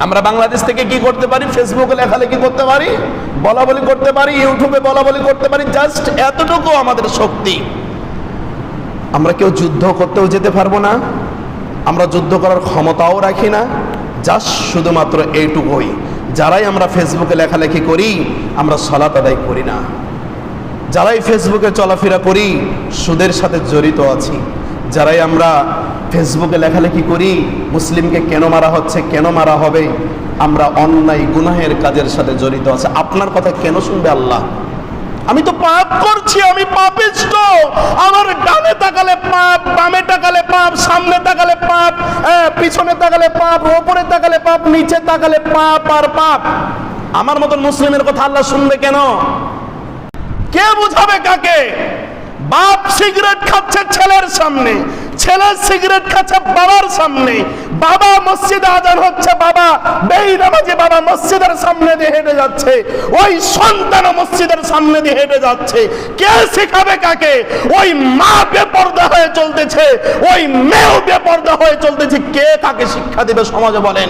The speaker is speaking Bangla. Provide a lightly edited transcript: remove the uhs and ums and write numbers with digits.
আমরা বাংলাদেশ থেকে কি করতে পারি? ফেসবুকে লেখালেখি করতে পারি, বলাবলি করতে পারি, ইউটিউবে বলাবলি করতে পারি, জাস্ট এতটুকু আমাদের শক্তি। আমরা কেউ যুদ্ধ করতেও যেতে পারবো না, আমরা যুদ্ধ করার ক্ষমতাও রাখি না, জাস্ট শুধুমাত্র এইটুকুই, যারাই আমরা ফেসবুকে লেখালেখি করি আমরা সালাত আদায় করি না, যারাই ফেসবুকে চলাফেরা করি সুদের সাথে জড়িত আছি, যারাই আমরা ফেসবুকে লেখালেখি করি মুসলিমকে কেন মারা হচ্ছে, কেন মারা হবে, আমরা অন্যায় গুনাহের কাজের সাথে জড়িত আছে। আপনার কথা কেন শুনবে আল্লাহ? আমি তো পাপ করছি, আমি পাপিষ্ঠ, আমার ডানে তাকালে পাপ, বামে তাকালে পাপ, সামনে তাকালে পাপ, পিছনে তাকালে পাপ, ওপরে তাকালে পাপ, নিচে তাকালে পাপ আর পাপ। আমার মতন মুসলিমের কথা আল্লাহ শুনবে কেন? কে বুঝাবে কাকে? বাপ সিগারেট খাচ্ছে ছেলের সামনে, ছেলে সিগারেট খাচ্ছে বাবার সামনে, বাবা মসজিদে আজান হচ্ছে, বাবা বেনামাজি বাবা মসজিদের সামনে দিয়ে হেঁটে যাচ্ছে, ওই সন্তান মসজিদের সামনে দিয়ে হেঁটে যাচ্ছে। কে শেখাবে কাকে? ওই মা বেপরদা হয়ে চলতেছে, ওই মেয়েও বেপরদা হয়ে চলতেছে, কে কাকে শিক্ষা দিবে সমাজে বলেন?